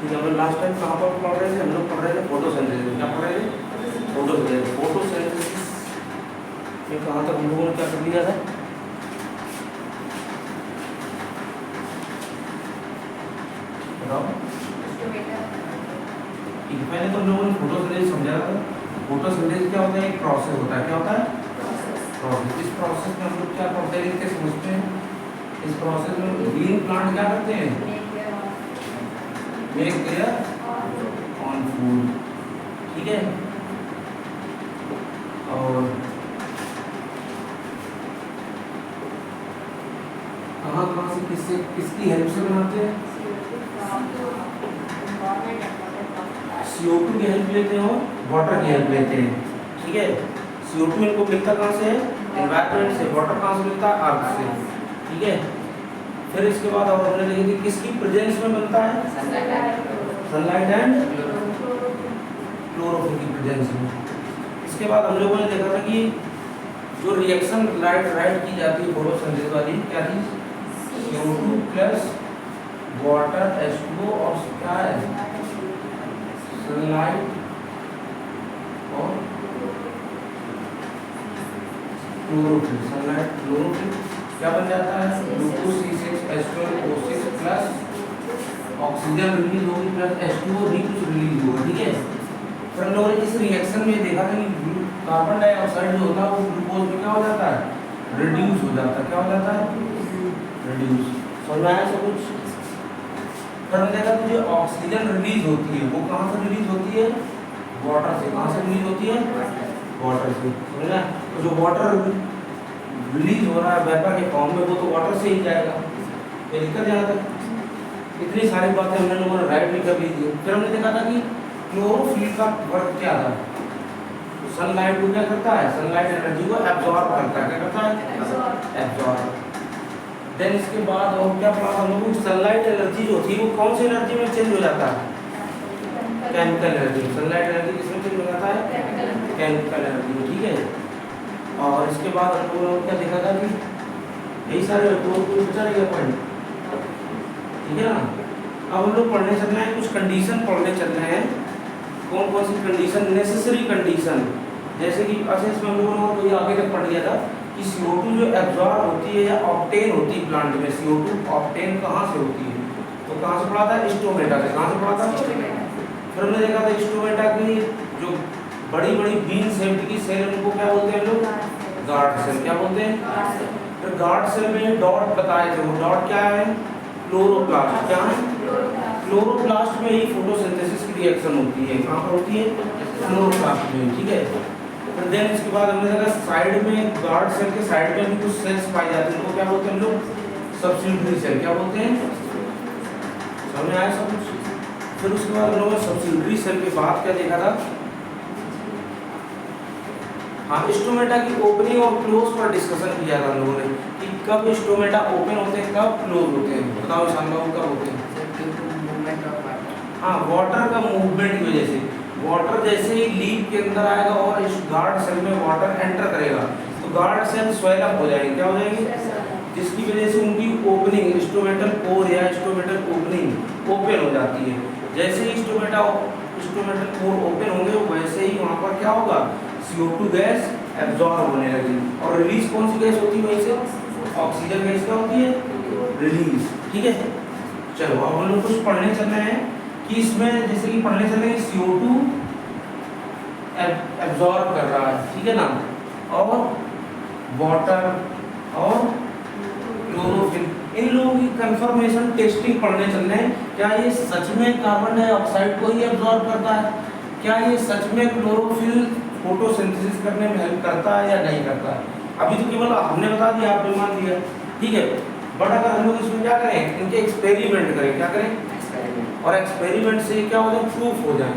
ठीक है, हम लोग लास्ट टाइम कहाँ पर पढ़ रहे थे? हम लोग पढ़ रहे थे फोटोसिंथेसिस। क्या पढ़ रहे थे? फोटोसिंथेसिस। फोटोसिंथेसिस में कहाँ तक हम लोगों ने क्या कर लिया था? बताओ। ठीक है, पहले तो हम लोगों ने फोटोसिंथेसिस समझा था। फोटोसिंथेसिस क्या होता है? एक प्रोसेस होता है। क्या होता है? प्रोसेस। इस प्रोसेस में हम लोग क्या पढ़ते हैं, क्या समझते हैं? इस प्रोसेस में ग्रीन प्लांट क्या करते हैं? Make their on food. ठीक है, और कहाँ कहाँ से किससे किसकी हेल्प से बनाते हैं? CO2 की हेल्प लेते हैं और वाटर की हेल्प लेते हैं। ठीक है, CO2 इनको मिलता कहाँ से है? एनवायरनमेंट से। वाटर कहाँ से मिलता है? अर्थ से। ठीक है, फिर इसके बाद और हमने देखी कि किसकी प्रेजेंस में बनता है? सनलाइट एंड क्लोरोफिल की प्रेजेंस में। इसके बाद हम लोगों ने देखा था कि जो रिएक्शन राइट की जाती है फोटोसिंथेसिस वाली, क्या थी? CO2 प्लस वाटर H2O और क्या है? सनलाइट और क्लोरोफिल। सनलाइट क्लोरोफिल क्या बन जाता है? Glucose C6H12O6 plus oxygen release होगी प्लस H2O भी कुछ रिलीज होगा। ठीक है, फिर हम लोगों ने इस रिएक्शन में देखा था कि कार्बन डाइऑक्साइड जो होता है वो ग्लूकोज में क्या हो जाता है? रिड्यूस हो जाता है। क्या हो जाता है? रिड्यूस। समझ में आया सब कुछ? फिर हमने देखा कि जो ऑक्सीजन रिलीज होती है वो कहाँ से रिलीज होती है? वाटर से। कहाँ से रिलीज होती है? वाटर से। समझा? तो जो वाटर रिलीज हो रहा है वेपर के फॉर्म में वो तो वाटर से ही जाएगा। ये दिक्कत यहाँ तक। इतनी सारी बातें हमने लोगों ने राइट भी कर ली थी। फिर हमने देखा था कि क्लोरोफिल का वर्क क्या था? सनलाइट को क्या करता है? सनलाइट एनर्जी को एब्जॉर्ब करता है। क्या करता है? एब्जॉर्ब। देन इसके बाद और क्या पढ़ा हम लोग? सनलाइट एनर्जी जो थी वो कौन सी एनर्जी में चेंज हो जाता है? Chemical energy. सनलाइट एनर्जी किसमें चेंज हो जाता है? Chemical energy. ठीक है, और इसके बाद हम लोगों ने क्या देखा था कि यही सारे कोई बचा रहेगा पॉइंट। ठीक है ना, अब हम लोग पढ़ने चल रहे हैं, कुछ कंडीशन पढ़ने चल रहे हैं। कौन कौन सी कंडीशन? Necessary condition. जैसे कि असेस में हम लोगों ने कोई आगे तक पढ़ लिया था कि CO2 जो एब्जॉर्ब होती है या ऑब्टेन होती है प्लांट में, CO2 ऑब्टेन कहाँ से होती है? तो कहाँ से पढ़ा था? स्टोमेटा से। कहाँ से पढ़ा था? फिर हमने देखा था स्टोमेटा की जो बड़ी बड़ी बीन शेप्ड की सेल उनको क्या बोलते हैं लोग? Guard cell. क्या बोलते हैं? फिर गार्ड सेल में डॉट बताए थे। वो डॉट क्या है? क्लोरोप्लास्ट। क्या है? क्लोरोप्लास्ट में ही फोटोसिंथेसिस की रिएक्शन होती है। कहाँ पर होती है? क्लोरोप्लास्ट में। ठीक है, फिर देन इसके बाद हमने देखा साइड में गार्ड सेल के साइड में भी कुछ सेल्स पाई जाती हैं। उनको क्या बोलते हैं हम लोग? Subsidiary cell. क्या बोलते हैं? समझ में आया सब कुछ? फिर उसके बाद हम लोगों ने सब्सिडियरी सेल के बाद क्या देखा था? हाँ, स्टोमेटा की ओपनिंग और क्लोज पर डिस्कशन किया था हम लोगों ने कि कब स्टोमेटा ओपन होते हैं, कब क्लोज होते हैं। बताओ ईशान बाबू, कब होते हैं? हाँ, वाटर का मूवमेंट की वजह से। वाटर जैसे ही लीफ के अंदर आएगा और इस गार्ड सेल में वाटर एंटर करेगा तो गार्ड सेल स्वेल अप हो जाएंगे। क्या हो जाएंगे? जिसकी वजह से उनकी ओपनिंग, स्टोमेटल पोर या स्टोमेटल ओपनिंग ओपन हो जाती है। जैसे ही स्टोमेटल पोर ओपन होंगे वैसे ही वहाँ पर क्या होगा? CO2 गैस एब्जॉर्ब होने लगी और रिलीज कौन सी गैस होती है? वहीं से ऑक्सीजन गैस क्या होती है? रिलीज। ठीक है, चलो अब हम लोग कुछ पढ़ने चल रहे हैं कि इसमें जैसे कि पढ़ने चल रहे हैं CO2 एब्जॉर्ब कर रहा है। ठीक है ना, और वाटर और क्लोरोफिल, इन लोगों की कंफर्मेशन टेस्टिंग पढ़ने चल रहे हैं। क्या ये सच में कार्बन डाइऑक्साइड को ही एब्जॉर्ब करता है? क्या ये सच में क्लोरोफिल फोटोसिंथेसिस करने में हेल्प करता है या नहीं करता है? अभी तो केवल हमने बता दिया, आपने मान लिया। ठीक है, बट अगर हम लोग इसमें क्या करें? इनके एक्सपेरिमेंट करें। क्या करें? और एक्सपेरिमेंट से क्या हो जाए? प्रूफ हो जाए।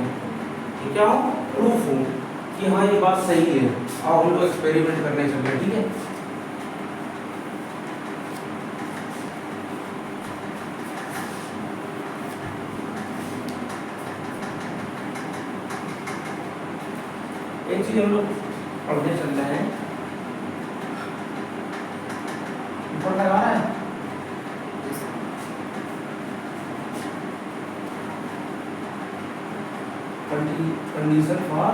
क्या हो? प्रूफ हो कि हाँ ये बात सही है। और हम लोग एक्सपेरिमेंट करने चल रहे हैं। ठीक है, एक चीज हम लोग पढ़ने चल रहे हैं। ऊपर लगा रहा है? कंडीशन फॉर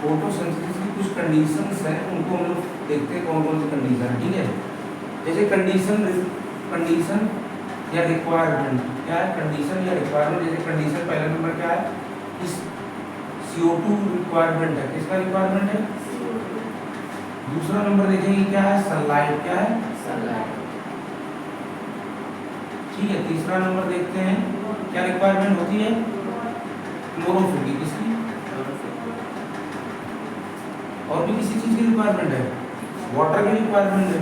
फोटोसिंथेसिस की कुछ कंडीशंस हैं, उनको हम लोग देखते हैं कौन कौन सी कंडीशन है। ठीक है, जैसे कंडीशन या रिक्वायरमेंट। क्या है कंडीशन या रिक्वायरमेंट? जैसे कंडीशन पहला नंबर क्या है, इस CO2 रिक्वायरमेंट है। किसका रिक्वायरमेंट है? दूसरा नंबर देखेंगे क्या है, सनलाइट। क्या है? सनलाइट। ठीक है, तीसरा नंबर देखते हैं क्या रिक्वायरमेंट होती है, क्लोरोफिल की। किसकी? और भी किसी चीज की रिक्वायरमेंट है, वाटर की रिक्वायरमेंट है।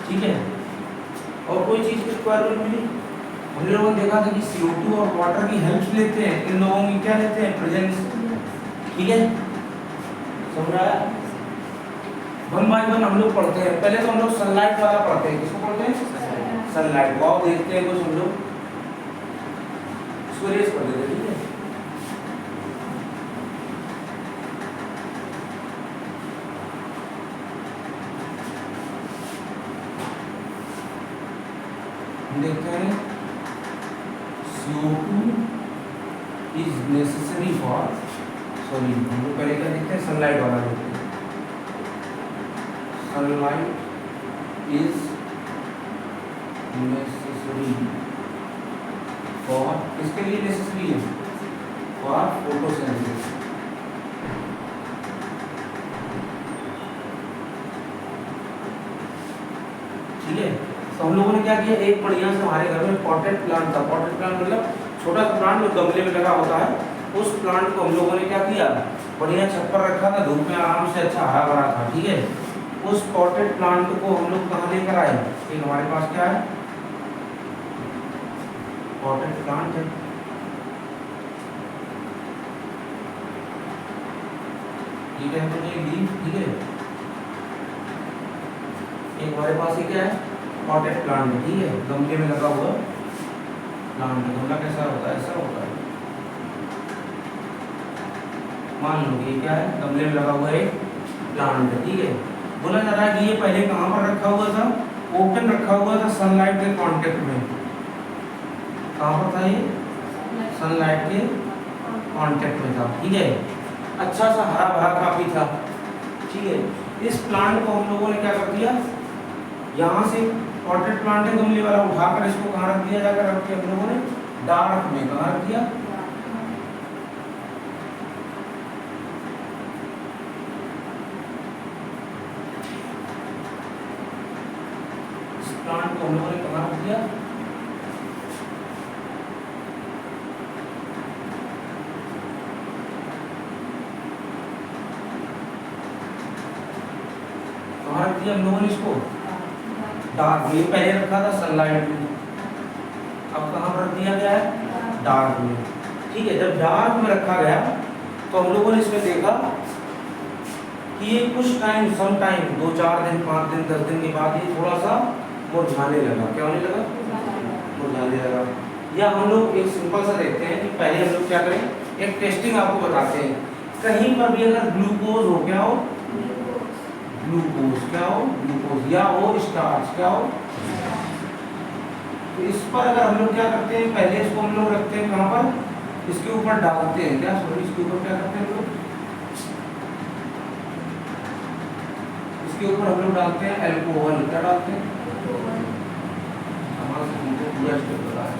ठीक है, और कोई चीज की रिक्वायरमेंट मिली? हम लोगों ने देखा था कि CO2 और वाटर की हेल्प लेते हैं, इन लोगों की क्या लेते हैं, प्रेजेंस। ठीक है, समझ रहा है? 1 बाय 1 हम लोग पढ़ते हैं। पहले तो हम लोग सनलाइट वाला पढ़ते हैं। किसको पढ़ते हैं? सनलाइट। वाओ, देखते हैं कुछ हम लोग इसको रेस कर देते हैं। ठीक है, देखते हैं CO2 is necessary for, sorry हम लोग पहले क्या देखते हैं, सनलाइट वाला देखते हैं। सनलाइट इज नेसेसरी फॉर, किसके लिए नेसेसरी है? For photosynthesis. ठीक है, तो हम लोगों ने क्या किया, एक बढ़िया से हमारे घर में पॉटेड प्लांट था। पॉटेड प्लांट मतलब छोटा सा प्लांट जो गमले में लगा होता है, उस प्लांट को हम लोगों ने क्या किया, बढ़िया छत पर रखा था, धूप में आराम से अच्छा हरा भरा था। ठीक है, उस पॉटेड प्लांट को हम लोग कहाँ लेकर आए, एक हमारे पास क्या है, पॉटेड प्लांट है। ठीक है, तो ये लीफ। ठीक है, एक हमारे पास ये क्या है, पॉटेड प्लांट है। ठीक है, गमले में लगा हुआ प्लांट है। गमला कैसा होता है, ऐसा होता है। मान लो ये क्या है, गमले में लगा हुआ एक प्लांट है। ठीक है, बोला जा रहा है कि ये पहले कहाँ पर रखा हुआ था, ओपन रखा हुआ था, सनलाइट के कांटेक्ट में। कहाँ पर था ये, सनलाइट के कांटेक्ट में था। ठीक है, अच्छा सा हरा भरा काफी था। ठीक है, इस प्लांट को हम लोगों ने क्या कर दिया, यहाँ से पॉटेड प्लांट है गमले वाला, उठाकर इसको कहाँ रख दिया, जाकर रख दिया हम लोगों ने डार्क में। कहाँ रख दिया, इस प्लांट को हम लोगों ने कहाँ रख दिया, कहाँ रख दिया हम लोगों ने इसको, डार्क में। पहले रखा था सनलाइट में, अब कहाँ पर रख दिया गया है, डार्क में। ठीक है, जब डार्क में रखा गया तो हम लोगों ने इसमें देखा कि ये कुछ टाइम, सम टाइम 2-4 दिन, 5 दिन, 10 दिन के बाद ये थोड़ा सा मुरझाने लगा। क्या होने लगा, मुरझाने लगा। या हम लोग एक सिंपल सा देखते हैं कि पहले हम लोग क्या करें, एक टेस्टिंग आपको बताते हैं। कहीं पर भी अगर ग्लूकोज हो, क्या हो, ग्लूकोज, क्या हो, ग्लूकोज, या हो स्टार्च, क्या हो, तो इस पर अगर हम लोग क्या करते हैं, पहले इसको हम लोग रखते हैं कहाँ पर, इसके ऊपर डालते हैं, क्या सॉरी, इसके ऊपर क्या करते हैं लोग, इसके ऊपर हम लोग डालते हैं अल्कोहल। क्या डालते हैं, पूरा स्टेप बता है।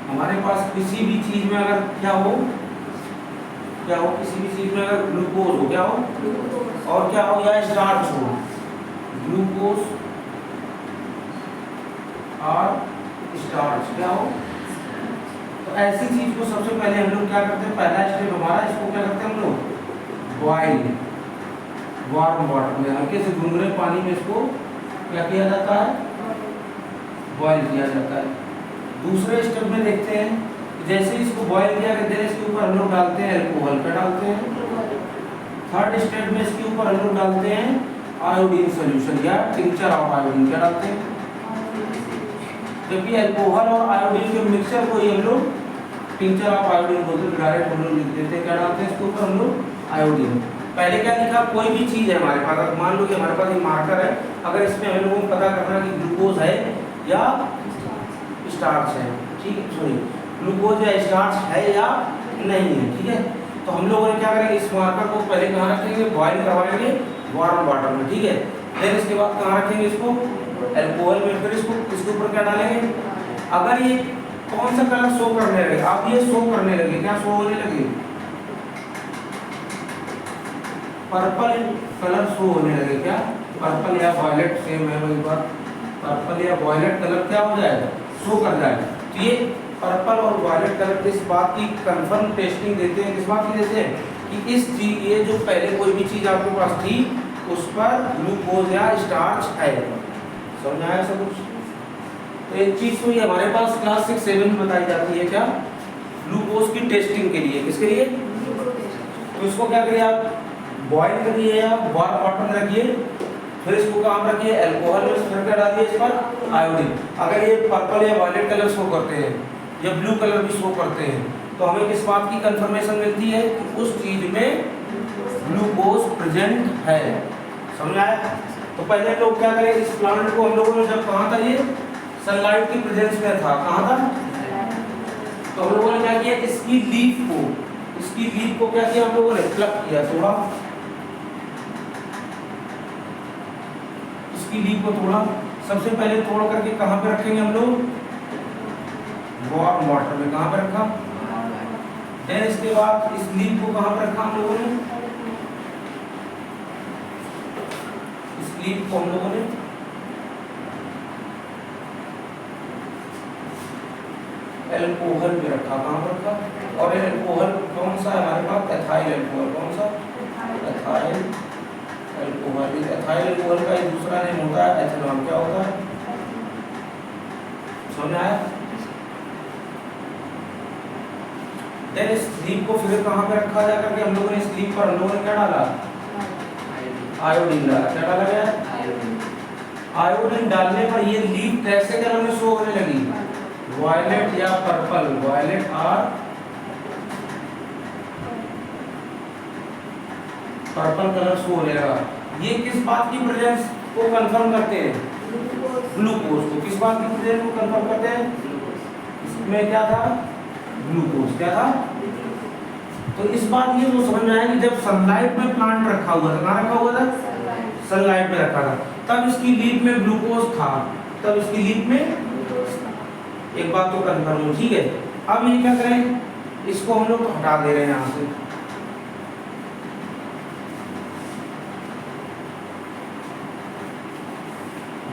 हमारे पास किसी भी चीज में अगर क्या हो, किसी भी चीज में अगर ग्लूकोज हो, क्या हो, और क्या हो, या स्टार्च हो, ग्लूकोज और स्टार्च, क्या हो, तो ऐसी चीज को सबसे पहले हम लोग क्या करते हैं, पहला स्टेप हमारा, इसको क्या करते हैं हम लोग, बॉइल, वार्म वाटर में, हल्के से गुनगुने पानी में इसको क्या किया जाता है, बॉइल किया जाता है। दूसरे स्टेप में देखते हैं, जैसे इसको बॉइल किया करते हैं, इसके ऊपर हम लोग डालते हैं अल्कोहल। क्या डालते हैं, थर्ड स्टेप में इसके ऊपर हम लोग डालते हैं आयोडीन सॉल्यूशन या टिंचर ऑफ आयोडीन। क्या डालते हैं, जबकि अल्कोहल और आयोडीन के मिक्सचर को ही हम लोग टिंचर ऑफ आयोडीन बोलते हैं, डायरेक्ट हम लोग लिख देते हैं। क्या डालते हैं इसके ऊपर हम लोग, आयोडीन। पहले क्या लिखा, कोई भी चीज़ है हमारे पास, अगर मान लो कि हमारे पास ये मार्कर है, अगर इसमें हम लोगों को पता करना कि ग्लूकोज है या स्टार्च है, ठीक है, सॉरी ग्लूकोज या स्टार्च है या नहीं है, ठीक है। तो हम लोगों ने क्या करेंगे, इस मार्कर को पहले कहाँ रखेंगे, बॉयल करवाएंगे वार्म वाटर में, ठीक है। फिर इसके बाद कहाँ रखेंगे इसको, अल्कोहल में, फिर इसके ऊपर क्या डालेंगे, अगर ये कौन सा कलर शो करने लगे, अब ये शो करने लगे, क्या शो होने लगे, पर्पल कलर शो होने लगे, क्या पर्पल या वायलेट, सेम है वही बात, पर्पल या वायलेट कलर क्या हो जाएगा, शो कर जाएगा। तो ये पर्पल और वायलेट कलर किस बात की कंफर्म टेस्टिंग देते हैं, किस बात की देते हैं कि इस चीज, ये जो पहले कोई भी चीज आपके पास थी उस पर ग्लूकोज या स्टार्च है, समझ आया सब कुछ। तो एक चीज तो ये हमारे पास क्लास 6-7 में बताई जाती है, क्या ग्लूकोज की टेस्टिंग के लिए, किसके लिए, तो इसको क्या करिए आप बॉयल करिए या वार्म वाटर में रखिए, फिर इसको कहाँ पर रखिए, अल्कोहल में, फिर क्या डालिए इस पर आयोडीन। अगर ये पर्पल या वायलेट कलर शो करते हैं या ब्लू कलर भी शो करते हैं, तो हमें किस बात की कंफर्मेशन मिलती है कि उस चीज में ग्लूकोज प्रेजेंट है, समझ आया। तो पहले लोग क्या करें, इस प्लांट को हम लोगों ने जब कहा था, ये सनलाइट की प्रेजेंस में था, कहाँ था, तो हम लोगों ने क्या किया, इसकी लीफ को क्या किया हम लोगों ने, प्लक किया थोड़ा, इसकी लीफ को थोड़ा, सबसे पहले तोड़ करके कहाँ पे रखेंगे हम लोग, वार्म वाटर में, कहाँ पे रखा, देन इसके बाद इस लीफ को कहाँ पे रखा हम लोगों ने, इस लीफ को हम लोगों ने अल्कोहल में रखा, कहाँ पर रखा, और अल्कोहल कौन सा है हमारे पास, एथाइल अल्कोहल, कौन सा, एथाइल अल्कोहल। इस एथाइल अल्कोहल का एक दूसरा नेम होता है एथेनॉल, क्या होता है, समझ आया। देन इस लीफ को फिर कहाँ पे रखा जा करके, हम लोगों ने इस लीफ पर हम लोगों ने क्या डाला, आयोडीन डाला, क्या डाला गया, आयोडीन डालने पर ये लीफ कैसे कलर में शो होने लगी, वायलेट या पर्पल, वायलेट और पर्पल कलर शो होने लगा। ये किस बात की प्रेजेंस को कंफर्म करते हैं, ग्लूकोज को, किस बात की प्रेजेंस को कंफर्म करते हैं, इसमें क्या था, ग्लूकोज, क्या था। तो इस बात ये तो समझ में आया कि जब सनलाइट में प्लांट रखा हुआ था, कहाँ रखा हुआ था, सनलाइट में रखा था, तब इसकी लीफ में ग्लूकोज था, तब इसकी लीफ में, एक बात तो कंफर्म हो, ठीक है। अब ये क्या करें, इसको हम लोग हटा दे रहे हैं यहाँ से,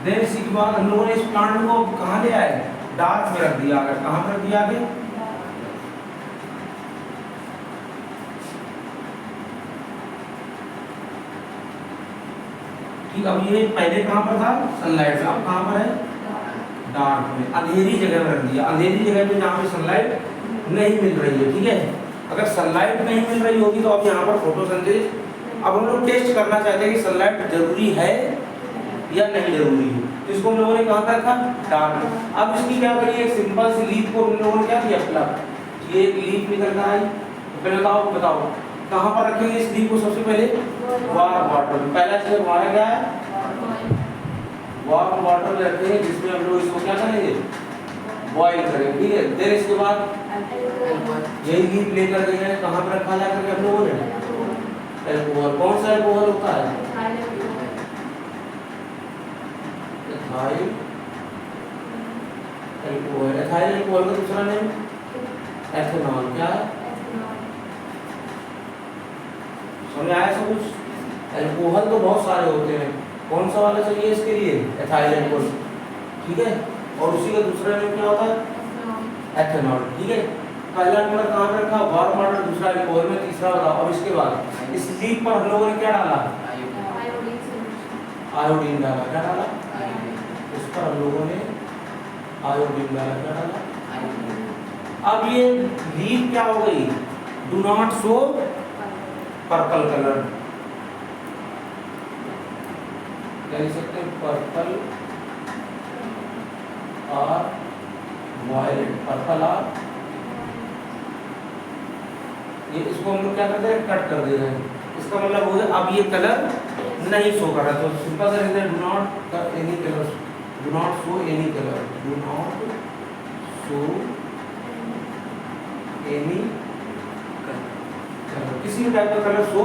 देन इसी के बाद हम लोगों ने इस प्लांट को कहाँ ले आए, डार्क में रख दिया, अगर कहाँ पर रख दिया आगे, ठीक। अब ये पहले कहाँ पर था, सनलाइट में, अब कहाँ पर है, डार्क में, अंधेरी जगह में रख दिया, अंधेरी जगह में जहाँ पे सनलाइट नहीं मिल रही है, ठीक है। अगर सनलाइट नहीं मिल रही होगी तो अब यहाँ पर फोटोसिंथेसिस, अब हम लोग टेस्ट करना चाहते हैं कि सनलाइट जरूरी है या नहीं जरूरी है, तो इसको हम लोगों ने कहाँ पर रखा, डार्क में। अब इसकी क्या करिए, एक सिंपल सी लीफ को हम लोगों ने क्या किया, प्लग, ये एक लीफ निकल कर आई, तो पहले बताओ कहाँ पर रखेंगे इस लीफ को, सबसे पहले वार्म वाटर में, पहला चीज हमारा क्या है, वार्म वाटर में रखेंगे, जिसमें हम लोग इसको क्या करेंगे, बॉईल करेंगे, ठीक है। देन इसके बाद यही लीफ लेकर गए हैं, कहाँ पर रखा जा करके हम लोगों ने, अल्कोहल, कौन सा अल्कोहल होता है, एथाइल अल्कोहल। एथाइल अल्कोहल का दूसरा नेम एथेनॉल, क्या है, समझ आया सब कुछ। अल्कोहल तो बहुत सारे होते हैं, कौन सा वाला चाहिए इसके लिए, एथाइल अल्कोहल, ठीक है। और उसी का दूसरा नेम क्या होता है, एथेनॉल, ठीक है। पहला नंबर कहाँ पे रखा, वार्म वाटर, दूसरा अल्कोहल में, तीसरा बताओ। अब इसके बाद इस लीफ पर हम लोगों ने क्या डाला, आयोडीन डाला, क्या डाला, इस पर हम लोगों ने आयोडीन डाला, क्या डाला। अब ये लीफ क्या हो गई, do not show purple colour, कह सकते हैं पर्पल और वायलेट, पर्पल और ये, इसको हम लोग क्या करते हैं, कट कर दे रहे हैं, इसका मतलब हो गया अब ये कलर नहीं शो कर रहा, तो सिंपल सा लिखते हैं do not any colour, do not show any colour, do not show any colour, किसी भी टाइप का कलर शो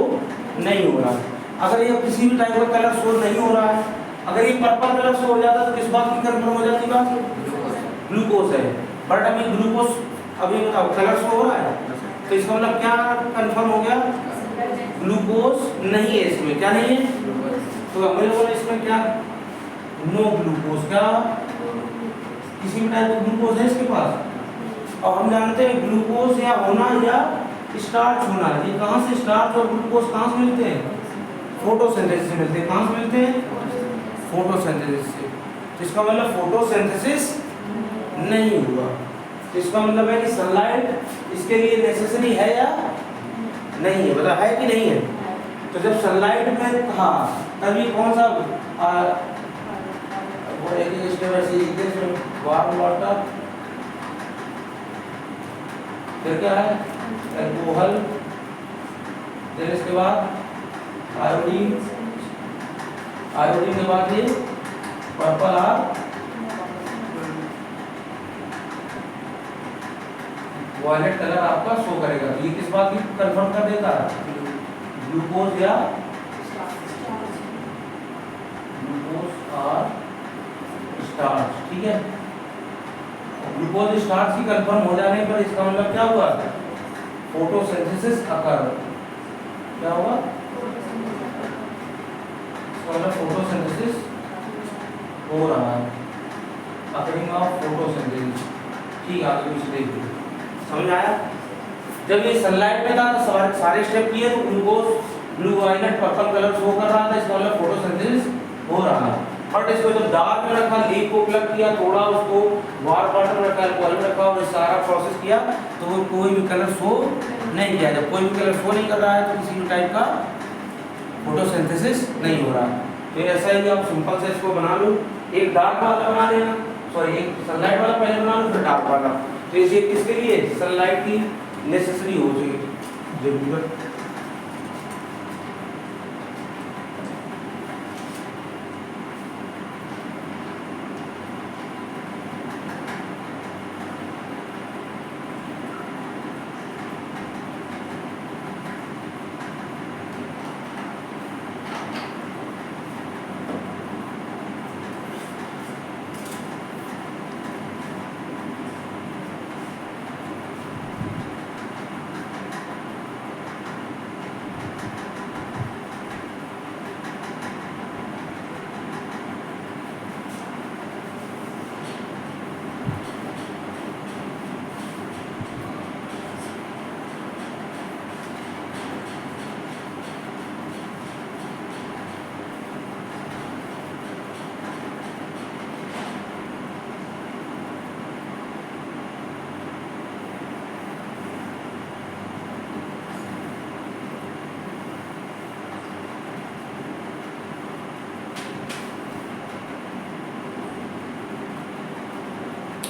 नहीं हो रहा है। अगर ये किसी भी टाइप का कलर शो नहीं हो रहा है, अगर ये पर्पल कलर शो हो जाता तो किस बात की कंफर्म हो जाती बात? ग्लूकोज है। बट अभी ग्लूकोज, अभी बताओ कलर शो हो रहा है, तो इसका मतलब क्या कंफर्म हो गया? ग्लूकोज नहीं है इसमें, क्या नहीं है? तो हमें बोला इसमें क्या? नो ग्लूकोज, क्या किसी भी टाइप का ग्लूकोज है इसके पास। और हम जानते हैं ग्लूकोज या होना या स्टार्च होना, ये कहाँ से स्टार्च और ग्लूकोज कहाँ से मिलते हैं? फोटोसिंथेसिस से मिलते हैं। कहाँ से मिलते हैं? फोटोसिंथेसिस से। तो इसका मतलब फोटोसिंथेसिस नहीं हुआ, तो इसका मतलब है कि सनलाइट इसके लिए नेसेसरी है या नहीं है? बता, है कि नहीं है? तो जब सनलाइट में था तभी कौन सा वो एक स्टेप ऐसे लिखते हैं, वार्म वाटर, फिर क्या है? अल्कोहल, फिर इसके बाद आयोडीन, आयोडीन के बाद ये पर्पल आर वायलेट कलर आपका शो करेगा। तो ये किस बात की कंफर्म कर देता है? ग्लूकोज या ग्लूकोज और स्टार्च, ठीक है। ग्लूकोज स्टार्च की कंफर्म हो जाने पर इसका मतलब क्या हुआ? फोटोसिंथेसिस अकर, क्या हुआ? इसका मतलब फोटोसिंथेसिस हो रहा है, अकरिंग ऑफ फोटोसिंथेसिस। ठीक है, आगे कुछ देखिए, समझ आया? जब ये सनलाइट में था तो सारे स्टेप किए तो glucose blue violet purple colour show कर रहा था, इसका मतलब फोटोसिंथेसिस हो रहा है। बट इसको जब डार्क में रखा, लीक को प्लग किया, थोड़ा उसको वार्म वाटर में रखा, अल्कोहल में रखा और सारा प्रोसेस किया तो वो कोई भी कलर शो नहीं किया। जब कोई भी कलर शो नहीं कर रहा है तो किसी भी टाइप का फोटोसिंथेसिस नहीं हो रहा है। तो ऐसा ही आप सिंपल से इसको बना लो, एक डार्क वाला बना लेना, सॉरी एक सनलाइट वाला पहले बना लो फिर डार्क वाला। तो ये किसके लिए? सनलाइट की नेसेसरी हो चाहिए जरूरत।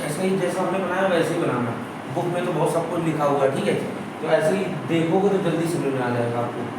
ऐसे ही जैसा हमने बनाया वैसे ही बनाना, बुक में तो बहुत सब कुछ लिखा हुआ है, ठीक है। तो ऐसे ही देखोगे तो जल्दी समझ में आ जाएगा आपको।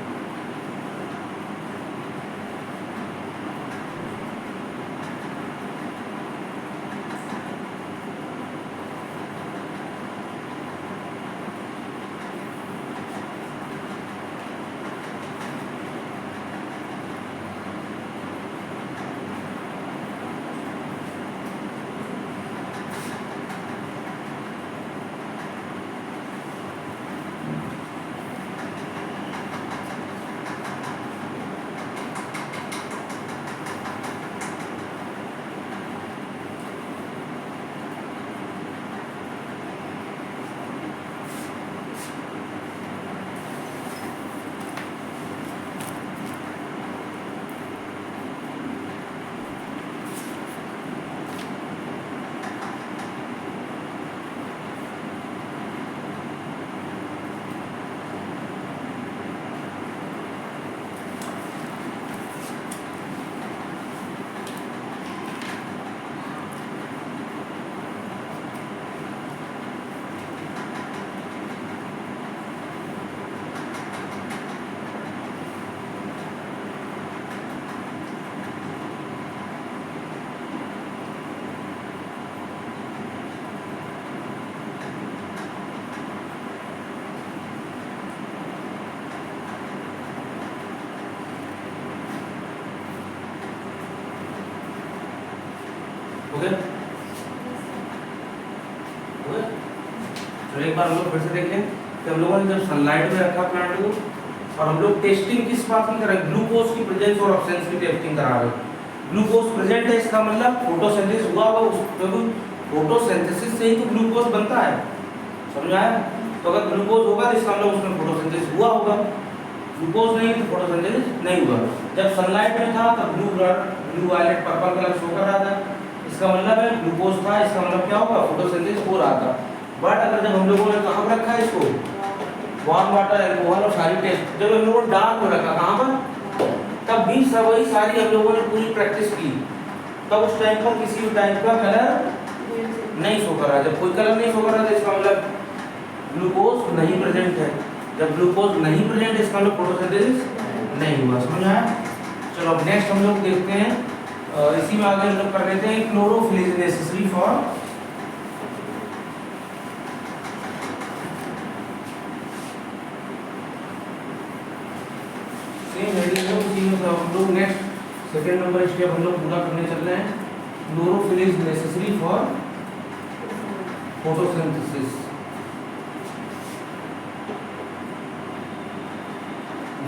Okay okay. तो एक बार हम लोग फिर से देख लें कि हम लोगों ने जब सनलाइट में रखा प्लांट को और हम लोग टेस्टिंग किस बात की कर रहे हैं, ग्लूकोज की प्रेजेंस और एब्सेंस की टेस्टिंग करा रहे हैं। ग्लूकोज प्रेजेंट है इसका मतलब फोटोसिंथेसिस हुआ होगा, क्योंकि फोटोसिंथेसिस से ही तो ग्लूकोज बनता है, समझ आया? तो अगर ग्लूकोज होगा तो इसका मतलब उसमें फोटोसिंथेसिस हुआ होगा, ग्लूकोज नहीं तो फोटोसिंथेसिस नहीं हुआ। जब सनलाइट में था तब blue violet purple colour show कर रहा था, इसका मतलब है ग्लूकोज था, इसका मतलब क्या होगा, फोटोसिंथेसिस हो रहा था। बट अगर जब हम लोगों ने कहाँ पर रखा है इसको, वार्म वाटर, अल्कोहल और सारी टेस्ट, जब हम लोगों ने डार्क में रखा कहाँ पर, तब भी सब वही सारी हम लोगों ने पूरी प्रैक्टिस की, तब उस टाइम पर किसी भी टाइप का कलर नहीं शो कर रहा। जब कोई कलर नहीं शो कर रहा तो इसका मतलब ग्लूकोज नहीं प्रेजेंट है, जब ग्लूकोज नहीं प्रेजेंट इसका मतलब फोटोसिंथेसिस नहीं हुआ, समझ आया? चलो अब नेक्स्ट हम लोग देखते हैं, इसी में आगे हम लोग कर लेते हैं क्लोरोफिल इज नेसेसरी फॉर हम लोग नेक्स्ट सेकेंड नंबर स्टेप हम लोग पूरा करने चल रहे हैं। Chlorophyll is necessary for photosynthesis.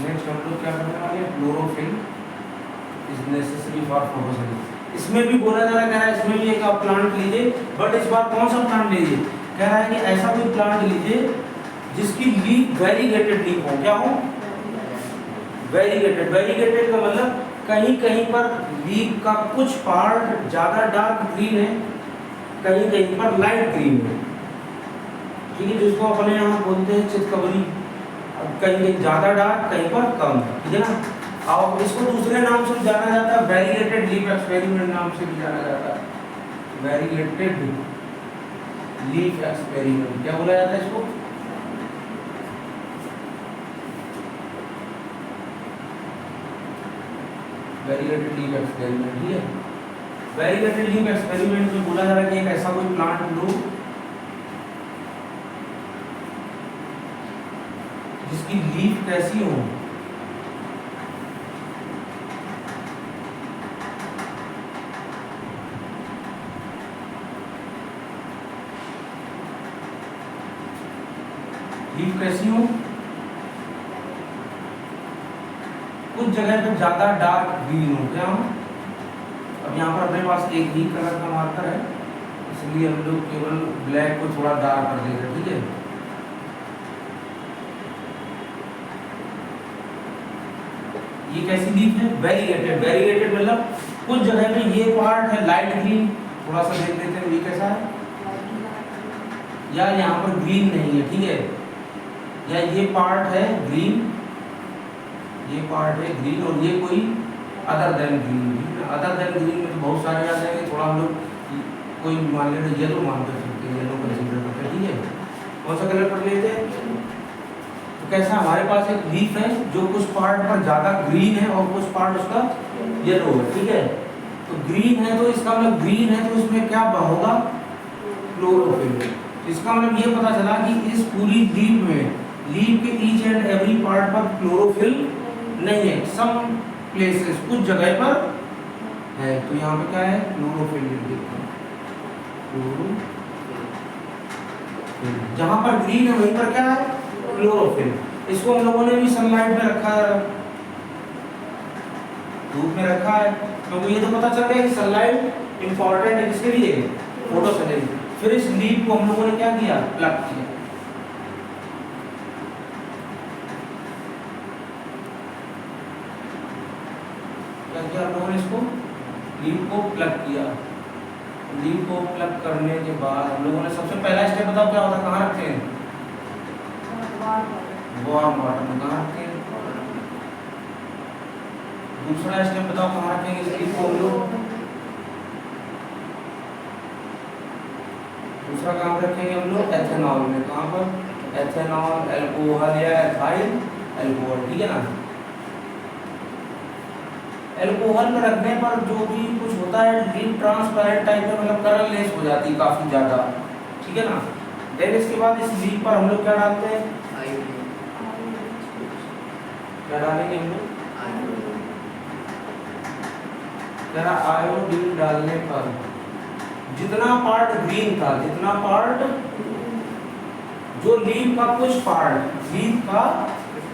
Next हम लोग क्या करने वाले हैं, chlorophyll is necessary for photosynthesis. इसमें भी बोला जा रहा है, इसमें भी एक आप प्लांट लीजिए, बट इस बार कौन सा प्लांट लीजिए, कह रहा है कि ऐसा कोई प्लांट लीजिए जिसकी लीफ वेरीगेटेड लीफ हो, क्या हो, वेरीगेटेड। वेरीगेटेड का मतलब कहीं कहीं पर लीफ का कुछ पार्ट ज्यादा डार्क ग्रीन है, कहीं कहीं पर लाइट ग्रीन है, ठीक है, जिसको अपने यहाँ बोलते हैं चितकबरी, कहीं कहीं ज्यादा डार्क कहीं पर कम, ठीक है ना। और इसको दूसरे नाम से जाना जाता है, वेरीगेटेड लीफ एक्सपेरिमेंट नाम से भी जाना जाता है, वेरीगेटेड लीफ एक्सपेरिमेंट, क्या बोला जाता है इसको, वेरीगेटेड लीफ एक्सपेरिमेंट, ठीक है। वेरीगेटेड लीफ एक्सपेरिमेंट में बोला जा रहा है कि एक ऐसा कोई प्लांट लो जिसकी लीफ कैसी हो, लीफ कैसी हो, कुछ जगह पे ज्यादा डार्क ग्रीन हो, क्या हो। अब यहाँ पर अपने पास एक ही कलर का मार्कर है, इसलिए हम लोग केवल ब्लैक को थोड़ा डार्क कर देंगे, ठीक है। ये कैसी लीफ है, वेरीगेटेड। वेरीगेटेड मतलब कुछ जगह पे ये पार्ट है लाइट ग्रीन, थोड़ा सा देख लेते हैं ये कैसा है, या यहाँ पर ग्रीन नहीं है, ठीक है, या ये पार्ट है ग्रीन, ये पार्ट है ग्रीन, और ये कोई other than green. Other than green में तो बहुत सारे आ जाएंगे, थोड़ा हम लोग कोई मान लेते येलो मान कर सकते हैं, येलो कंसीडर करते हैं, ठीक है। कौन सा कलर कर लेते हैं, तो कैसा हमारे पास एक लीफ है जो कुछ पार्ट पर ज़्यादा ग्रीन है और कुछ पार्ट उसका येलो है, ठीक है। तो ग्रीन है तो इसका मतलब ग्रीन है तो इसमें क्या होगा, क्लोरोफिल। इसका मतलब ये पता चला कि इस पूरी लीफ में, लीफ के ईच एंड एवरी पार्ट पर क्लोरोफिल नहीं है, सम प्लेसेस कुछ जगह पर है। तो यहाँ पे क्या है, क्लोरोफिल, जहाँ पर ग्रीन है वहीं पर क्या है, क्लोरोफिल। इसको हम लोगों ने भी सनलाइट में रखा है, धूप में रखा है, क्योंकि ये तो पता चल गया कि सनलाइट इंपॉर्टेंट है किसके लिए, फोटोसिंथेसिस। फिर इस लीफ को हम लोगों ने क्या किया, प्लग किया, हम लोगों ने इसको लीफ को प्लग किया। लीफ को प्लग करने के बाद हम लोगों ने सबसे पहला स्टेप बताओ क्या होता है, कहाँ रखते हैं, वार्म वाटर में, कहाँ रखते हैं। दूसरा स्टेप बताओ कहाँ रखेंगे इस लीफ को हम लोग, दूसरा काम रखेंगे हम लोग एथेनॉल में, कहाँ पर, एथेनॉल, अल्कोहल या एथाइल अल्कोहल, ठीक है ना। अल्कोहल में रखने पर जो भी कुछ होता है लीफ ट्रांसपेरेंट टाइप में, मतलब कलरलेस हो जाती है काफी ज्यादा, ठीक है ना। देन इसके बाद इस लीफ पर हम लोग क्या डालते हैं, क्या डालेंगे हम लोग, आयोडीन डालने पर जितना पार्ट ग्रीन था, जितना पार्ट, जो लीफ का कुछ पार्ट, लीफ का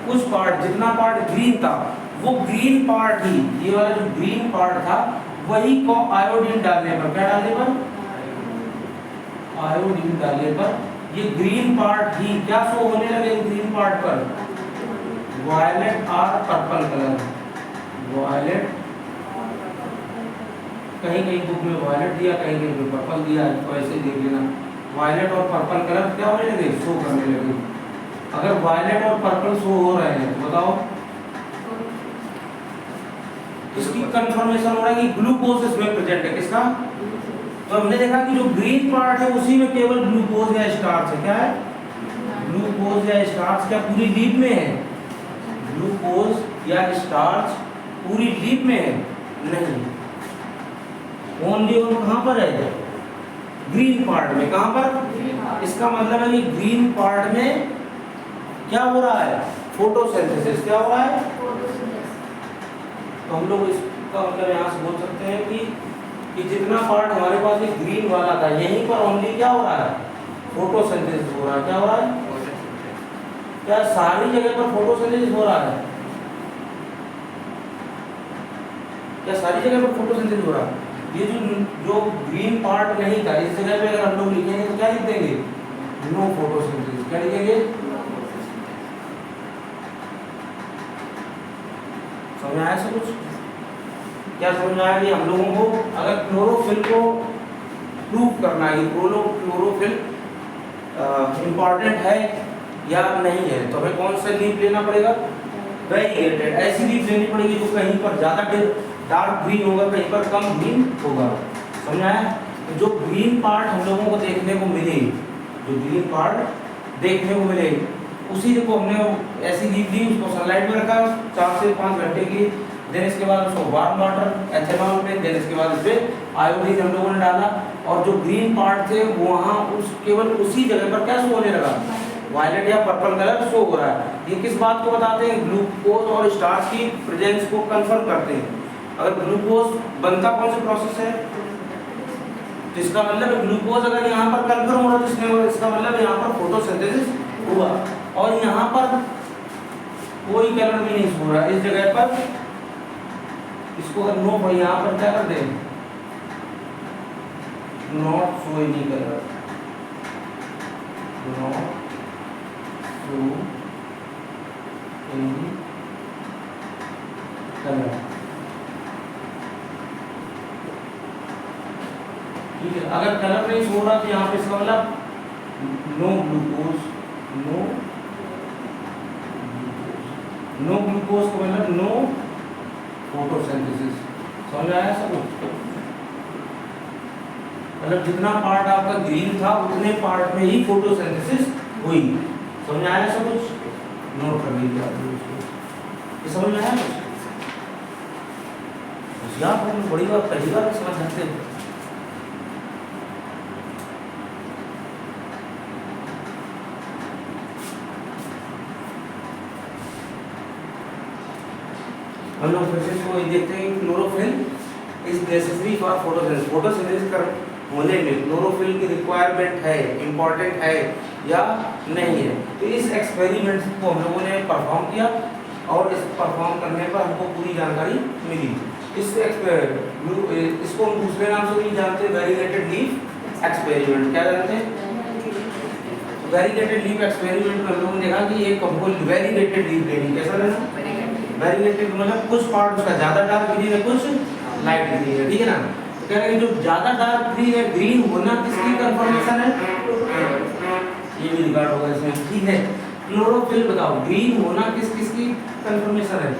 कुछ पार्ट, जितना पार्ट ग्रीन था, वो ग्रीन पार्ट ही, ये वाला जो ग्रीन पार्ट था, वही को आयोडीन डालने पर, क्या डालने पर, आयोडीन डालने पर ये ग्रीन पार्ट ही क्या शो होने लगे, ग्रीन पार्ट पर वायलेट और पर्पल कलर, वायलेट, कहीं कहीं बुक में वायलेट दिया, कहीं कहीं पे पर्पल दिया, तो ऐसे देख लेना, वायलेट और पर्पल कलर क्या होने लगे, शो करने लगे। अगर वायलेट और पर्पल शो हो रहे हैं तो बताओ इसकी कंफर्मेशन हो रहा है कि ग्लूकोज इसमें प्रेजेंट है, किसका, तो हमने देखा कि जो ग्रीन पार्ट है उसी में केवल ग्लूकोज या स्टार्च है, क्या है, ग्लूकोज या स्टार्च, क्या पूरी लीफ में है, ग्लूकोज या स्टार्च पूरी लीफ में है, नहीं, ओनली और कहां पर है, ग्रीन पार्ट में, कहां पर, इसका मतलब है कि ग्रीन पार्ट में क्या हो रहा है, फोटोसिंथेसिस, क्या हो रहा है, तो हम लोग इसका मतलब यहाँ से बोल सकते हैं कि जितना पार्ट हमारे पास एक ग्रीन वाला था, यहीं पर ओनली क्या हो रहा है, फोटोसिंथेसिस हो रहा है, क्या हो रहा है, क्या सारी जगह पर फोटोसिंथेसिस हो रहा है, क्या सारी जगह पर फोटोसिंथेसिस हो रहा है, ये जो ग्रीन पार्ट नहीं था, इस जगह पे अगर हम लोग लिखेंगे तो क्या लिख देंगे, नो फोटोसिंथेसिस, क्या लिखेंगे, समझ में आया सब कुछ, क्या समझ में आया कि हम लोगों को अगर क्लोरोफिल को प्रूव करना है, क्लोरोफिल इंपॉर्टेंट है या नहीं है, तो हमें कौन सा लीफ लेना पड़ेगा, वेरीगेटेड, ऐसी लीफ लेनी पड़ेगी जो कहीं पर ज्यादा डार्क ग्रीन होगा, कहीं पर कम ग्रीन होगा, समझ आया। तो जो ग्रीन पार्ट हम लोगों को देखने को मिले, जो ग्रीन पार्ट देखने को मिले, उसी को हमने ऐसी लीफ ली, उसको सनलाइट में रखा 4 से 5 घंटे के लिए, देन इसके बाद उसको वार्म वाटर एथेनॉल में, देन इसके बाद इसमें आयोडीन हम लोगों ने डाला, और जो ग्रीन पार्ट थे वहाँ उस केवल उसी जगह पर क्या शो होने लगा, वायलेट या पर्पल कलर शो हो रहा है। ये किस बात को बताते हैं, ग्लूकोज और स्टार्च की प्रेजेंस को कंफर्म करते हैं। अगर ग्लूकोज बनता कौन सा प्रोसेस है, तो इसका मतलब ग्लूकोज अगर यहाँ पर कंफर्म हो रहा है, इसका मतलब यहाँ पर फोटोसिंथेसिस हुआ, और यहाँ पर कोई कलर भी नहीं हो रहा इस जगह पर, इसको अगर नो भाई यहाँ पर क्या कर दें, not show any colour, not show any colour, ठीक है। अगर कलर नहीं शो रहा तो यहाँ पे इसका मतलब नो ग्लूकोज, नो ग्लूकोज को मतलब नो फोटोसिंथेसिस, समझ आया सब, मतलब जितना पार्ट आपका ग्रीन था उतने पार्ट में ही फोटोसिंथेसिस हुई, समझ आया सब कुछ, नोट कर लीजिए आप लोग, ये समझ में आया कुछ, यार बड़ी बात पहली बार समझ सकते हैं। हम लोग फिर से इसको देखते हैं कि chlorophyll is necessary for photosynthesis, photosynthesis कर होने में क्लोरोफिल की रिक्वायरमेंट है, इंपॉर्टेंट है या नहीं है। तो इस एक्सपेरिमेंट को हम लोगों ने परफॉर्म किया, और इस परफॉर्म करने पर हमको पूरी जानकारी मिली। इसको हम दूसरे नाम से भी जानते हैं, वेरीगेटेड लीफ एक्सपेरिमेंट, क्या जानते हैं, वेरीगेटेड लीफ एक्सपेरिमेंट में हम लोगों ने देखा कि एक हमको वेरीगेटेड लीफ लेनी, कैसा लेना, वेरीगेटेड मतलब कुछ पार्ट उसका ज्यादा डार्क ग्रीन है, कुछ लाइट ग्रीन है, ठीक है ना। तो कह रहे हैं जो ज्यादा डार्क ग्रीन है, ग्रीन होना किसकी कंफर्मेशन है, ये भी रिकॉर्ड होगा इसमें, ठीक है। क्लोरोफिल बताओ, ग्रीन होना किस किसकी कंफर्मेशन है,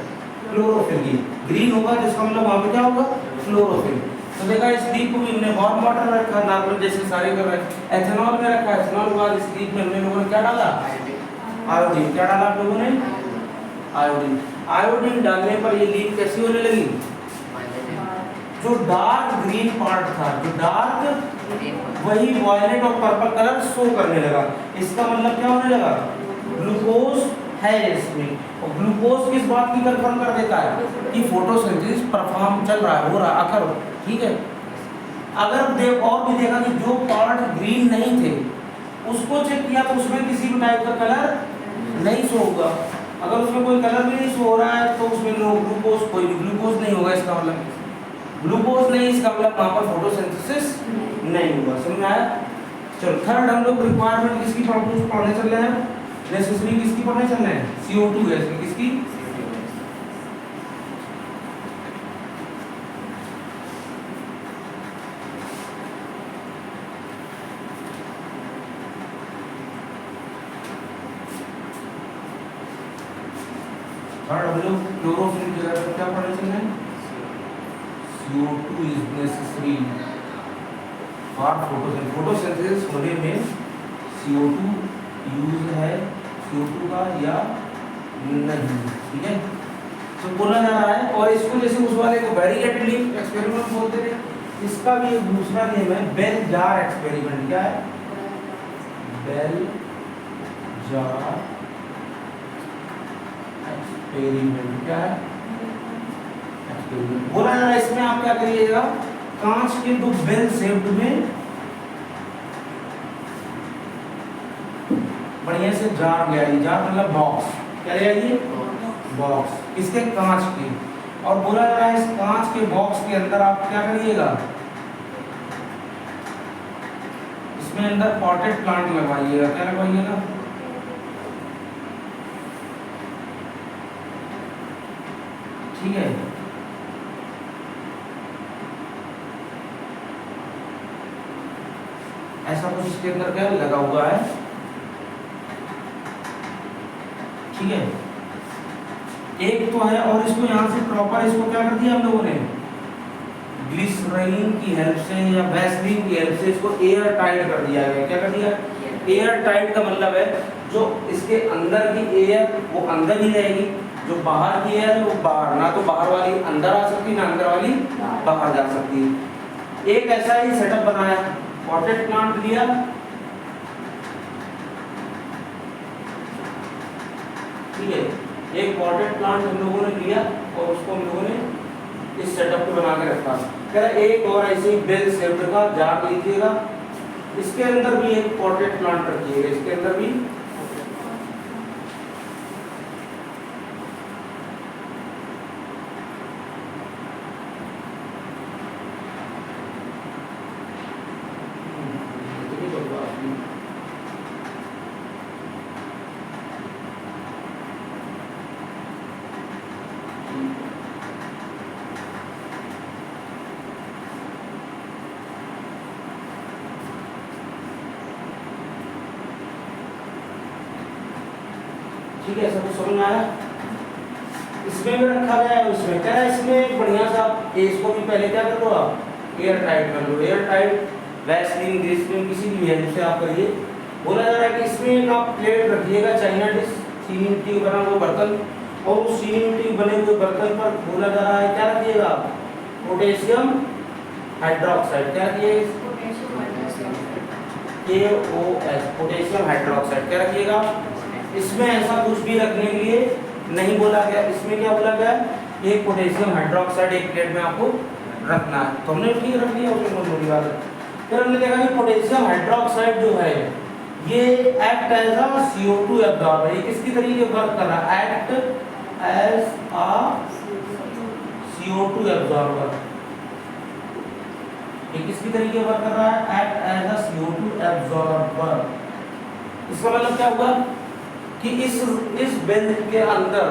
क्लोरोफिल की, ग्रीन होगा जिसका मतलब वहां पे क्या होगा, क्लोरोफिल। तो देखा इस लीफ को भी हमने वार्म वाटर रखा, नॉर्मल जैसे सारे कर रहे हैं, एथेनॉल में रखा, एथेनॉल के बाद इस लीफ में हमने लोगों ने क्या डाला, आयोडीन, क्या डाला आप लोगों ने, आयोडीन। आयोडीन डालने पर ये लीफ कैसी होने लगी, जो डार्क ग्रीन पार्ट था, जो डार्क, वही वायलेट और पर्पल कलर शो करने लगा। इसका मतलब क्या होने लगा, ग्लूकोज है इसमें, और ग्लूकोज किस बात की कंफर्म कर देता है कि फोटोसिंथेसिस परफॉर्म चल रहा है, हो रहा है, अकर, ठीक है। अगर और भी देखा कि जो पार्ट ग्रीन नहीं थे उसको चेक किया तो उसमें किसी भी टाइप का कलर नहीं शो होगा। अगर उसमें कोई कलर भी नहीं शो हो रहा है तो उसमें नो ग्लूकोज, कोई भी ग्लूकोज नहीं होगा। इसका मतलब ग्लूकोज नहीं, इसका मतलब वहां पर फोटोसिंथेसिस नहीं होगा। समझ में आया? चलो थर्ड हम लोग रिक्वायरमेंट किसकी पढ़ने चल रहे हैं? नेसेसरी किसकी पढ़ने चल रहे हैं? CO2 गैस की। किसकी? थर्ड हम लोग क्लोरोफिल की जगह पर क्या पढ़ने चल रहे हैं? CO2 is necessary for photosynthesis होने में CO2 यूज है CO2 का या नहीं। ठीक है, तो बोला जा रहा है। और इसको जैसे उस वाले को वेरीगेटेड लीफ एक्सपेरिमेंट बोलते थे, इसका भी एक दूसरा नेम है बेल जार एक्सपेरिमेंट। क्या है? Bell jar experiment. क्या है? एक्सपेरिमेंट। बोला जा रहा है इसमें आप क्या करिएगा, कांच के दो बेल शेप्ड में बढ़िया से जार ले आइए। जार मतलब बॉक्स। क्या ले आइए? बॉक्स। किसके? कांच के। और बोला जा रहा है इस कांच के बॉक्स के अंदर आप क्या करिएगा, इसमें अंदर पॉटेड प्लांट लगवाइएगा। क्या लगवाइएगा? ठीक है, ऐसा कुछ इसके अंदर क्या लगा हुआ है। ठीक है, एक तो है। और इसको यहाँ से प्रॉपर इसको क्या कर दिया हम लोगों ने, ग्लिसरीन की हेल्प से या वैसलीन की हेल्प से इसको एयर टाइट कर दिया गया। क्या कर दिया? एयर टाइट का मतलब है जो इसके अंदर की एयर वो अंदर ही रहेगी, जो बाहर की एयर है वो बाहर, ना तो बाहर वाली अंदर आ सकती ना अंदर वाली बाहर जा सकती। एक ऐसा ही सेटअप बनाया, पॉटेड प्लांट लिया, ठीक है, एक पॉटेड प्लांट हम लोगों ने लिया और उसको हम लोगों ने इस सेटअप को बना के रखा। कह रहा एक और ऐसे ही बेल शेप्ड का जार लीजिएगा, इसके अंदर भी एक पॉटेड प्लांट रखिएगा, इसके अंदर भी ठीक है, सबको समझ में आया? इसमें भी रखा गया है, उसमें क्या है, इसमें बढ़िया सा इसको भी पहले क्या कर लो आप एयर टाइट कर लो। एयर टाइट वैसलीन ग्लिसरीन किसी भी हेल्प से आप करिए। बोला जा रहा है कि इसमें एक आप प्लेट रखिएगा, चाइना डिश, चीनी मिट्टी का बना हुआ बर्तन, और उस चीनी मिट्टी बने हुए बर्तन पर बोला जा रहा है क्या रखिएगा, पोटेशियम हाइड्रोक्साइड। क्या रखिएगा? KOH, potassium hydroxide. क्या रखिएगा? इसमें ऐसा कुछ भी रखने के लिए नहीं बोला गया। इसमें क्या बोला गया, एक पोटेशियम हाइड्रोक्साइड एक प्लेट में आपको रखना है। तो हमने ठीक रख लिया, उसमें बहुत बड़ी बात है। फिर हमने देखा कि पोटेशियम हाइड्रोक्साइड जो है ये act as a CO2 absorber. ये किसकी तरीके वर्क कर रहा है? Act as a CO2 absorber. ये किसकी तरीके वर्क कर रहा है? Act as a CO2 absorber. इसका मतलब क्या हुआ कि इस बेल के अंदर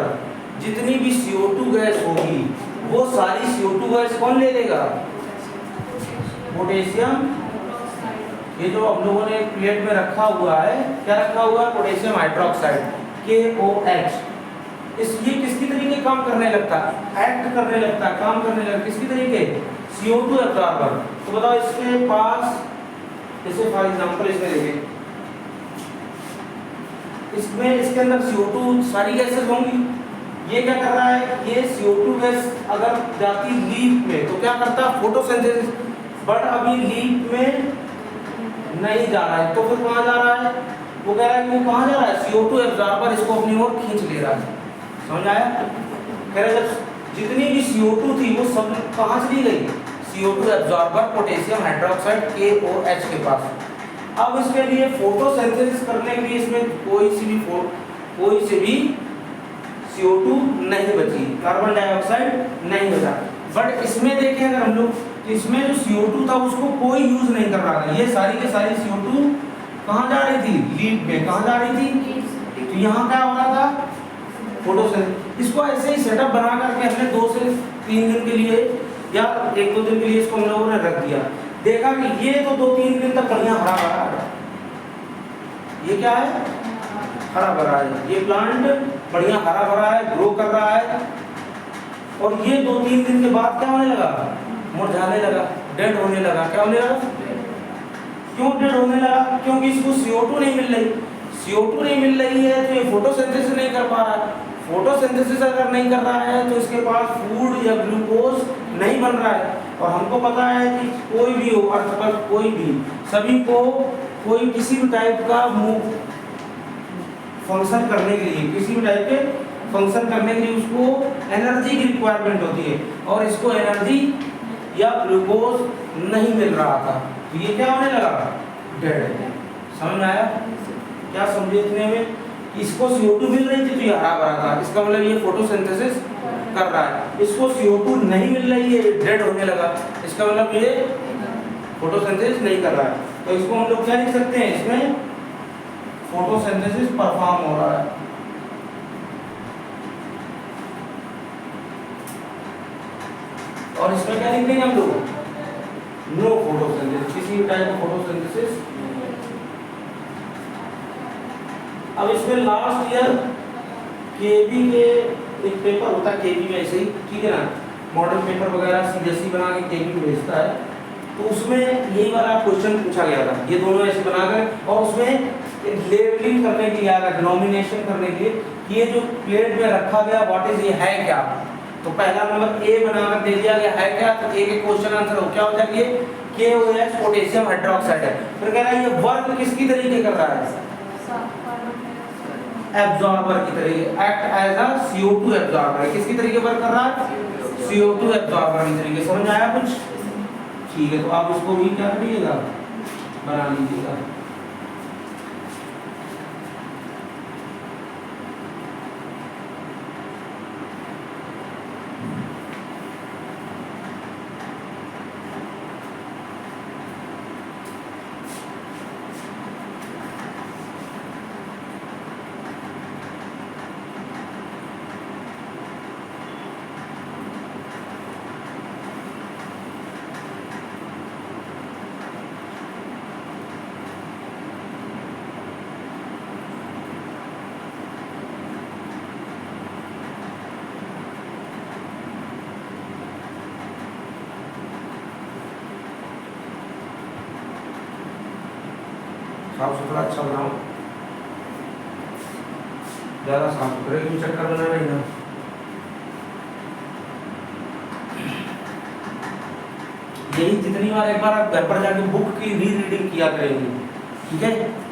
जितनी भी CO2 गैस होगी वो सारी CO2 गैस कौन ले लेगा? पोटेशियम। ये जो हम लोगों ने प्लेट में रखा हुआ है, क्या रखा हुआ है? Potassium hydroxide, KOH। ये किसकी तरीके काम करने लगता है? एक्ट करने लगता है, काम करने लगता है। किसकी तरीके? CO2 absorber. तो बताओ इसके पास, जैसे फॉर एग्जांपल इसमें देखिए, इसमें इसके अंदर CO2 सारी गैसेस होंगी। ये क्या कर रहा है, ये CO2 गैस अगर जाती लीफ में तो क्या करता है? फोटोसिंथेसिस। बट अभी लीफ में नहीं जा रहा है, तो फिर कहाँ जा रहा है? वो कह रहा है कि वो कहाँ जा रहा है? CO2 एब्जॉर्बर इसको अपनी ओर खींच ले रहा है। समझ आया? कह रहा है जब जितनी भी CO2 थी वो सब कहाँ चली गई? CO2 absorber potassium hydroxide KOH के पास। अब इसके लिए फोटोसिंथेसिस करने के लिए इसमें कोई से भी CO2 नहीं बची, कार्बन डाइऑक्साइड नहीं बचा। बट इसमें देखें अगर हम लोग, इसमें जो CO2 था उसको कोई यूज नहीं कर रहा था। ये सारी के सारी CO2 कहाँ जा रही थी? लीफ में। कहाँ जा रही थी? तो यहाँ क्या हो रहा था? फोटोसिंथेसिस। इसको ऐसे ही सेटअप बना करके हमने 2 से 3 दिन के लिए या 1-2 दिन के लिए इसको हम लोगों ने रख दिया। देखा कि ये तो 2-3 दिन तक बढ़िया हरा भरा है। ये क्या है? हरा भरा है। ये प्लांट बढ़िया हरा भरा है, ग्रो कर रहा है। और ये 2-3 दिन के बाद क्या होने लगा? मुरझाने लगा, डेड होने लगा। क्या होने लगा? क्यों डेड होने लगा? क्योंकि इसको CO2 नहीं मिल रही। CO2 नहीं मिल रही है तो ये फोटोसिंथेसिस नहीं कर पा रहा है। फोटोसिंथेसिस अगर नहीं कर रहा है तो इसके पास फूड या ग्लूकोज नहीं बन रहा है। और हमको पता है कि कोई भी हो, अर्थ पर कोई भी, सभी को कोई किसी भी टाइप का फंक्शन करने के लिए, किसी भी टाइप के फंक्शन करने के लिए उसको एनर्जी की रिक्वायरमेंट होती है। और इसको एनर्जी या ग्लूकोज नहीं मिल रहा था तो ये क्या होने लगा? डेड। समझ में आया? क्या समझे इतने में कि इसको CO2 मिल रही थी तो ये हरा भरा था। इसका मतलब ये फोटोसिंथेसिस कर रहा है। इसको CO2 नहीं मिल रही है, डेड होने लगा। इसका मतलब ये फोटोसिंथेसिस नहीं कर रहा है। तो इसको हम लोग क्या लिख सकते हैं? इसमें फोटोसिंथेसिस परफॉर्म हो रहा है। और इसमें क्या लिख देंगे हम लोग? नो फोटोसिंथेसिस, किसी टाइप का फोटोसिंथेसिस। अब इसमें लास्ट ईयर केबी के एक पेपर होता है, केबी में ऐसे ही, ठीक है ना, मॉडल पेपर वगैरह CBSE बना के केबी में भेजता है। तो उसमें यही वाला क्वेश्चन पूछा गया था, ये दोनों ऐसे बनाकर, और उसमें लेबलिंग करने के लिए आया, डिनोमिनेशन करने के लिए कि ये जो प्लेट में रखा गया व्हाट इज, ये है क्या। तो पहला नंबर ए बनाकर दे दिया गया है क्या, तो ए के क्वेश्चन आंसर हो क्या हो जाएगा? KOH पोटेशियम हाइड्रोक्साइड है। फिर कह रहा है ये वर्क किसकी तरीके कर रहा है? एब्जॉर्बर की तरीके, act as a CO2 absorber. किसकी तरीके वर्क कर रहा है? CO2 एब्जॉर्बर की तरीके। समझ आया कुछ? ठीक है, तो आप इसको भी क्या करिएगा? बना लीजिएगा। साफ सुथरा अच्छा बनाओ, ज़्यादा साफ सुथरे की चक्कर बनाना ही ना। यही जितनी बार, एक बार आप घर पर जाके बुक की रीडिंग किया करेंगे, ठीक है?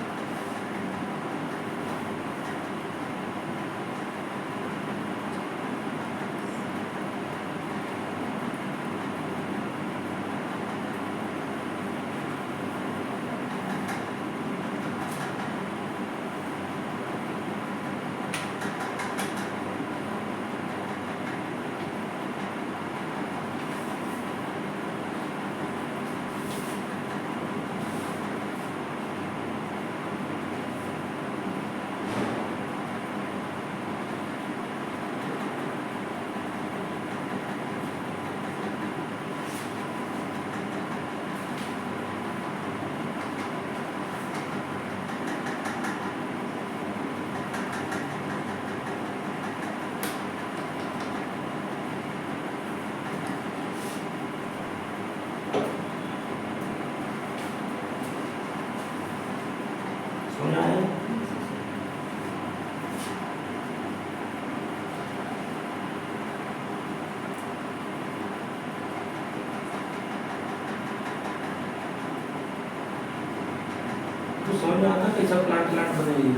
समझ में आता कैसा प्लांट बनेगी।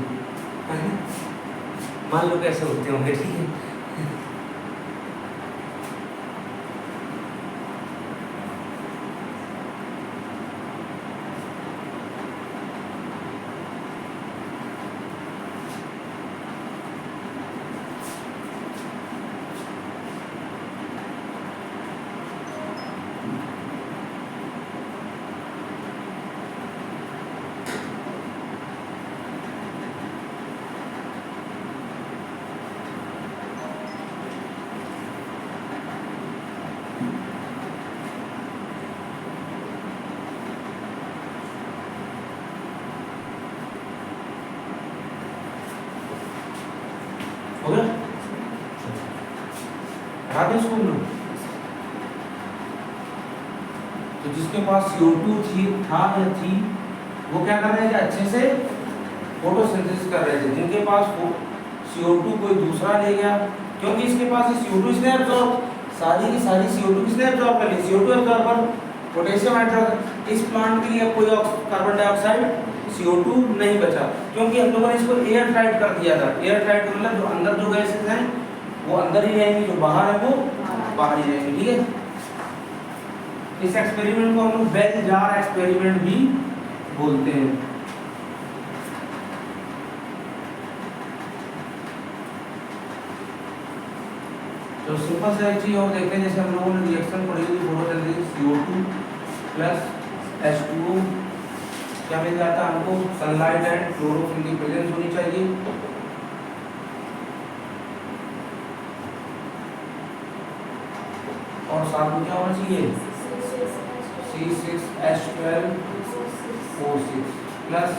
मान लो कैसे होते होंगे, ठीक है? याद है इसको हम लोग? तो जिसके पास CO2 था या थी, वो क्या कर रहे थे, अच्छे से फोटोसिंथेसिस कर रहे थे। जिनके पास CO2 कोई दूसरा ले गया, क्योंकि इसके पास CO2 इसने एब्जॉर्ब, सारी की सारी CO2 किसने एब्जॉर्ब कर ली, CO2 एब्जॉर्ब कर, पोटेशियम हाइड्रोक्साइड। इस प्लांट के लिए कोई कार्बन डाइऑक्साइड CO2 नहीं बचा, क्योंकि हम लोगों ने इसको एयर टाइट कर दिया था। एयर टाइट मतलब जो अंदर जो गैसेस हैं वो अंदर ही रहेंगी, जो बाहर है वो बाहर ही रहेंगी, ठीक है। इस एक्सपेरिमेंट को हम लोग बेल जार एक्सपेरिमेंट भी बोलते हैं। तो सिंपल सा एक चीज और देखते हैं, जैसे हम लोगों ने रिएक्शन पढ़ी थी फोटोसिंथेसिस, CO2 प्लस H2O क्या मिल जाता है हमको, सनलाइट एंड क्लोरोफिल की प्रेजेंस होनी चाहिए। और साथ में क्या होना चाहिए, C6H12O6 प्लस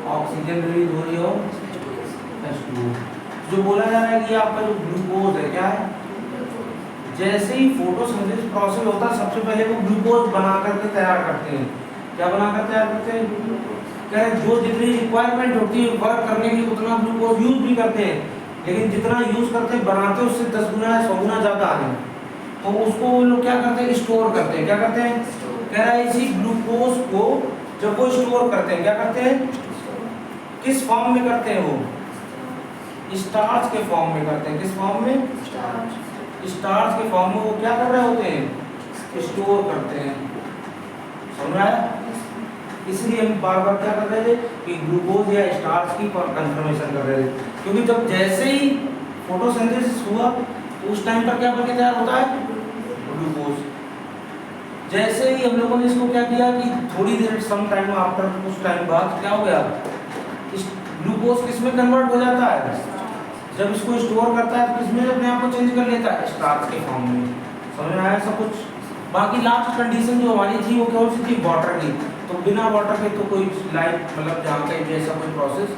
ऑक्सीजन रिलीज हो रही हो H2O। जो बोला जा रहा है कि आपका जो ग्लूकोज है क्या है, जैसे ही फोटोसिंथेसिस प्रोसेस होता है सबसे पहले वो ग्लूकोज बना करके तैयार करते हैं। क्या बनाकर तैयार करते हैं, कह रहे जो जितनी रिक्वायरमेंट होती है वर्क करने की उतना ग्लूकोज यूज भी करते हैं, लेकिन जितना यूज करते हैं बनाते उससे 10 गुना या 100 गुना ज़्यादा आ रहे हैं। तो उसको वो लोग क्या करते हैं, स्टोर करते हैं। क्या करते हैं, कह रहा है इसी ग्लूकोज को जब वो स्टोर करते हैं, क्या करते हैं, किस फॉर्म में करते हैं, वो स्टार्च के फॉर्म में करते हैं। किस फॉर्म में, स्टार्च के फॉर्म में वो क्या कर रहे होते हैं, स्टोर करते हैं। समझ में आया? इसलिए हम बार बार क्या कर रहे थे कि ग्लूकोज या स्टार्च की कंफर्मेशन कर रहे थे, क्योंकि जब जैसे ही फोटोसिंथेसिस हुआ तो उस टाइम पर क्या बनके तैयार होता है, ग्लूकोज। जैसे ही हम लोगों ने इसको क्या किया कि थोड़ी देर सम टाइम आफ्टर, कुछ टाइम बाद क्या हो गया, इस ग्लूकोज किस में कन्वर्ट हो जाता है, जब इसको स्टोर करता है तो किसमें अपने आप को चेंज कर लेता है, स्टार्च के फॉर्म में। समझ में आया सब कुछ? बाकी लास्ट कंडीशन जो हमारी थी वो कौन सी थी, वाटर की। तो बिना वाटर के तो कोई लाइफ, मतलब जहाँ का जैसा कोई प्रोसेस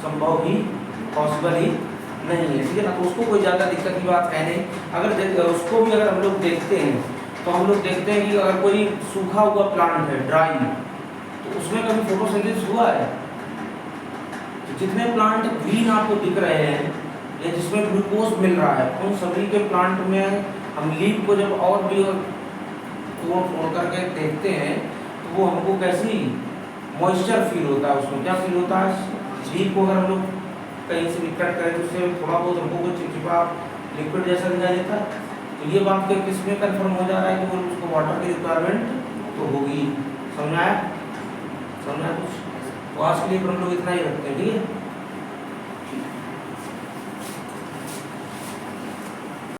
संभव ही, पॉसिबल ही नहीं है, ठीक है ना। तो उसको कोई ज़्यादा दिक्कत की बात है नहीं। अगर उसको भी अगर हम लोग देखते हैं तो हम लोग देखते हैं कि अगर कोई सूखा हुआ प्लांट है, ड्राई, तो उसमें कभी फोटोसिंथेसिस हुआ है? तो जितने प्लांट ग्रीन आपको दिख रहे हैं या जिसमें ग्लूकोज मिल रहा है, उन सभी के प्लांट में हम लीफ को जब और भी तोड़ करके देखते हैं तो वो हमको कैसी मॉइस्चर फील होता है, उसमें क्या फील होता है, लीफ को अगर हम लोग कहीं से भी कट करें तो उससे थोड़ा बहुत हमको कुछ चिपचिपा लिक्विड जैसा दिखाई देता है। तो ये बात के किसमें कंफर्म हो जा रहा है कि वो उसको वाटर की रिक्वायरमेंट तो होगी। समझ आया? समझ आया कुछ? तो आज के लिए हम लोग इतना ही रखते हैं, ठीक है।